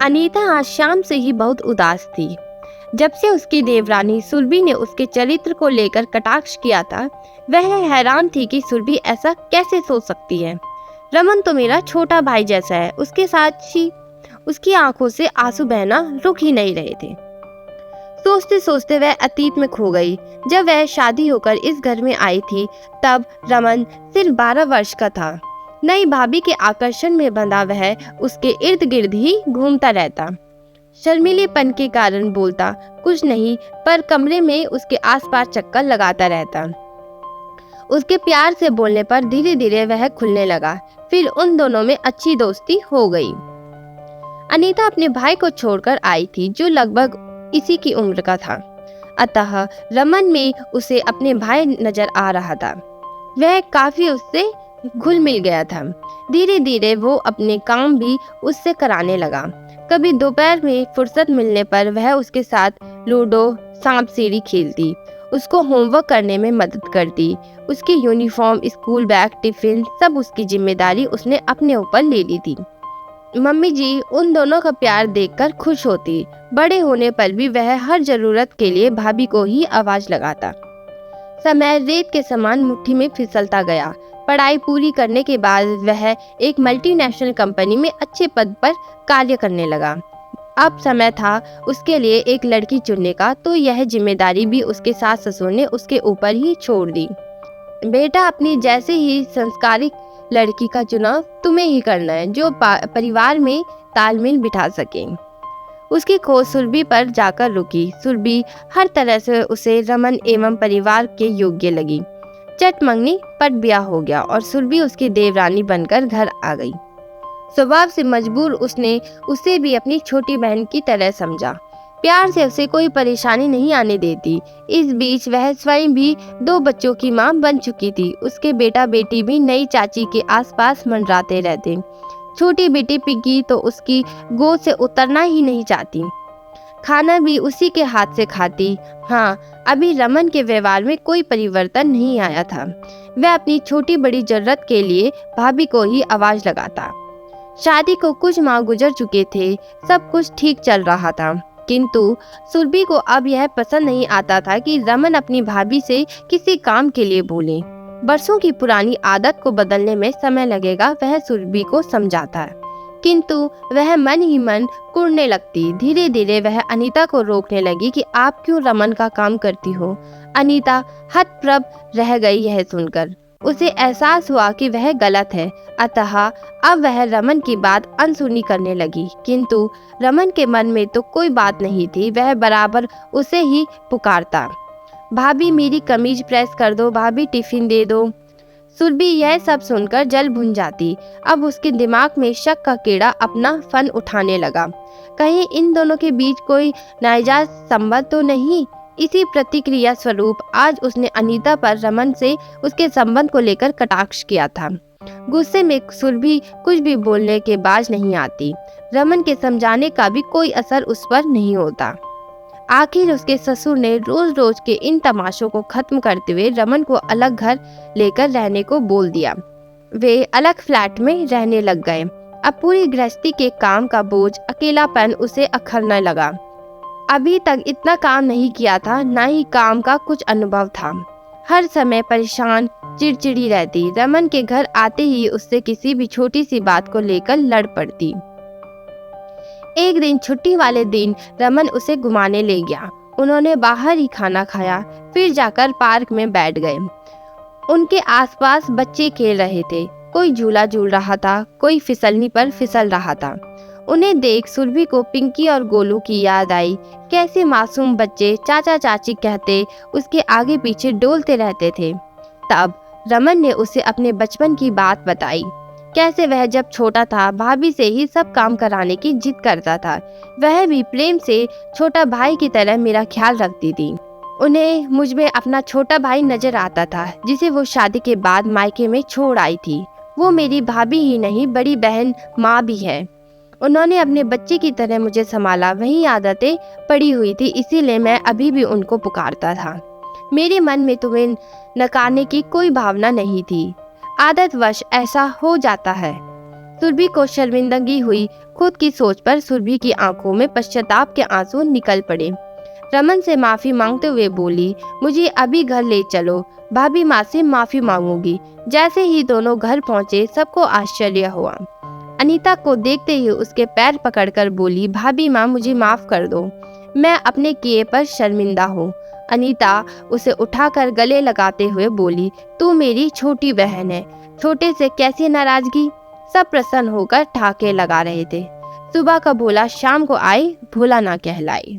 अनीता आज शाम से ही बहुत उदास थी। जब से उसकी देवरानी सुरभि ने उसके चरित्र को लेकर कटाक्ष किया था, वह हैरान थी कि सुरभि ऐसा कैसे सोच सकती है। रमन तो मेरा छोटा भाई जैसा है, उसके साथ ही उसकी आंखों से आंसू बहना रुक ही नहीं रहे थे। सोचते सोचते वह अतीत में खो गई। जब वह शादी होकर इस घर में आई थी, तब रमन सिर्फ 12 वर्ष का था। नई भाभी के आकर्षण में बंधा वह उसके इर्द गिर्द ही घूमता रहता। शर्मीलेपन के कारण बोलता कुछ नहीं, पर कमरे में उसके आसपास चक्कर लगाता रहता। उसके प्यार से बोलने पर धीरे धीरे वह खुलने लगा। फिर उन दोनों में अच्छी दोस्ती हो गई। अनीता अपने भाई को छोड़कर आई थी, जो लगभग इसी की उम्र का था। अतः रमन में उसे अपने भाई नजर आ रहा था। वह काफी उससे घुल मिल गया था। धीरे धीरे वो अपने काम भी उससे कराने लगा। कभी दोपहर में फुर्सत मिलने पर वह उसके साथ लूडो, सांप सीढ़ी खेलती, उसको होमवर्क करने में मदद करती। उसकी यूनिफॉर्म, स्कूल बैग, टिफिन सब उसकी जिम्मेदारी उसने अपने ऊपर ले ली थी। मम्मी जी उन दोनों का प्यार देखकर खुश होती। बड़े होने पर भी वह हर जरूरत के लिए भाभी को ही आवाज लगाता। समय रेत के समान मुट्ठी में फिसलता गया। पढ़ाई पूरी करने के बाद वह एक मल्टीनेशनल कंपनी में अच्छे पद पर कार्य करने लगा। अब समय था उसके लिए एक लड़की चुनने का, तो यह जिम्मेदारी भी उसके सास ससुर ने उसके ऊपर ही छोड़ दी। बेटा, अपनी जैसे ही संस्कारिक लड़की का चुनाव तुम्हें ही करना है, जो परिवार में तालमेल बिठा सके। उसकी खोज सुरभि पर जाकर रुकी। सुरभि हर तरह से उसे रमन एवं परिवार के योग्य लगी। चट मंगनी पट ब्याह हो गया और सुरभि उसकी देवरानी बनकर घर आ गई। स्वभाव से मजबूर उसने उसे भी अपनी छोटी बहन की तरह समझा। प्यार से उसे कोई परेशानी नहीं आने देती। इस बीच वह स्वयं भी 2 बच्चों की मां बन चुकी थी। उसके बेटा बेटी भी नई चाची के आसपास मंडराते रहते। छोटी बेटी पिग्गी तो उसकी गोद से उतरना ही नहीं चाहती। खाना भी उसी के हाथ से खाती। हाँ, अभी रमन के व्यवहार में कोई परिवर्तन नहीं आया था। वह अपनी छोटी बड़ी जरूरत के लिए भाभी को ही आवाज लगाता। शादी को कुछ माह गुजर चुके थे, सब कुछ ठीक चल रहा था, किंतु सुरभि को अब यह पसंद नहीं आता था कि रमन अपनी भाभी से किसी काम के लिए बोले। बरसों की पुरानी आदत को बदलने में समय लगेगा, वह सुरभि को समझाता है, किंतु वह मन ही मन कुढ़ने लगती। धीरे धीरे वह अनीता को रोकने लगी कि आप क्यों रमन का काम करती हो। अनीता हतप्रभ रह गई यह सुनकर। उसे एहसास हुआ कि वह गलत है, अतः अब वह रमन की बात अनसुनी करने लगी। किंतु रमन के मन में तो कोई बात नहीं थी। वह बराबर उसे ही पुकारता, भाभी मेरी कमीज प्रेस कर दो, भाभी टिफिन दे दो। सुरभि यह सब सुनकर जल भुन जाती। अब उसके दिमाग में शक का कीड़ा अपना फन उठाने लगा। कहीं इन दोनों के बीच कोई नाजायज संबंध तो नहीं। इसी प्रतिक्रिया स्वरूप आज उसने अनीता पर रमन से उसके संबंध को लेकर कटाक्ष किया था। गुस्से में सुरभि कुछ भी बोलने के बाज नहीं आती। रमन के समझाने का भी कोई असर उस पर नहीं होता। आखिर उसके ससुर ने रोज रोज के इन तमाशों को खत्म करते हुए रमन को अलग घर लेकर रहने को बोल दिया। वे अलग फ्लैट में रहने लग गए। अब पूरी गृहस्थी के काम का बोझ, अकेलापन उसे अखरने लगा। अभी तक इतना काम नहीं किया था, ना ही काम का कुछ अनुभव था। हर समय परेशान, चिड़चिड़ी रहती। रमन के घर आते ही उससे किसी भी छोटी सी बात को लेकर लड़ पड़ती। एक दिन छुट्टी वाले दिन रमन उसे घुमाने ले गया। उन्होंने बाहर ही खाना खाया, फिर जाकर पार्क में बैठ गए। उनके आसपास बच्चे खेल रहे थे। कोई झूला झूल रहा था, कोई फिसलनी पर फिसल रहा था। उन्हें देख सुरभि को पिंकी और गोलू की याद आई। कैसे मासूम बच्चे चाचा चाची कहते उसके आगे पीछे डोलते रहते थे। तब रमन ने उसे अपने बचपन की बात बताई। कैसे वह जब छोटा था भाभी से ही सब काम कराने की जिद करता था। वह भी प्रेम से छोटा भाई की तरह मेरा ख्याल रखती थी। उन्हें मुझ में अपना छोटा भाई नजर आता था, जिसे वो शादी के बाद मायके में छोड़ आई थी। वो मेरी भाभी ही नहीं, बड़ी बहन माँ भी है। उन्होंने अपने बच्चे की तरह मुझे संभाला। वही आदतें पड़ी हुई थी, इसीलिए मैं अभी भी उनको पुकारता था। मेरे मन में तुम्हें नकारने की कोई भावना नहीं थी। आदतवश ऐसा हो जाता है। सुरभि को शर्मिंदगी हुई। खुद की सोच पर सुरभि की आंखों में पश्चाताप के आंसू निकल पड़े। रमन से माफी मांगते हुए बोली, मुझे अभी घर ले चलो, भाभी माँ से माफी मांगूंगी। जैसे ही दोनों घर पहुंचे सबको आश्चर्य हुआ। अनीता को देखते ही उसके पैर पकड़कर बोली, भाभी माँ मुझे माफ कर दो, मैं अपने किए पर शर्मिंदा हूँ। अनीता उसे उठाकर गले लगाते हुए बोली, तू मेरी छोटी बहन है, छोटे से कैसी नाराजगी। सब प्रसन्न होकर ठहाके लगा रहे थे। सुबह का भोला शाम को आए, भोला ना कहलाए।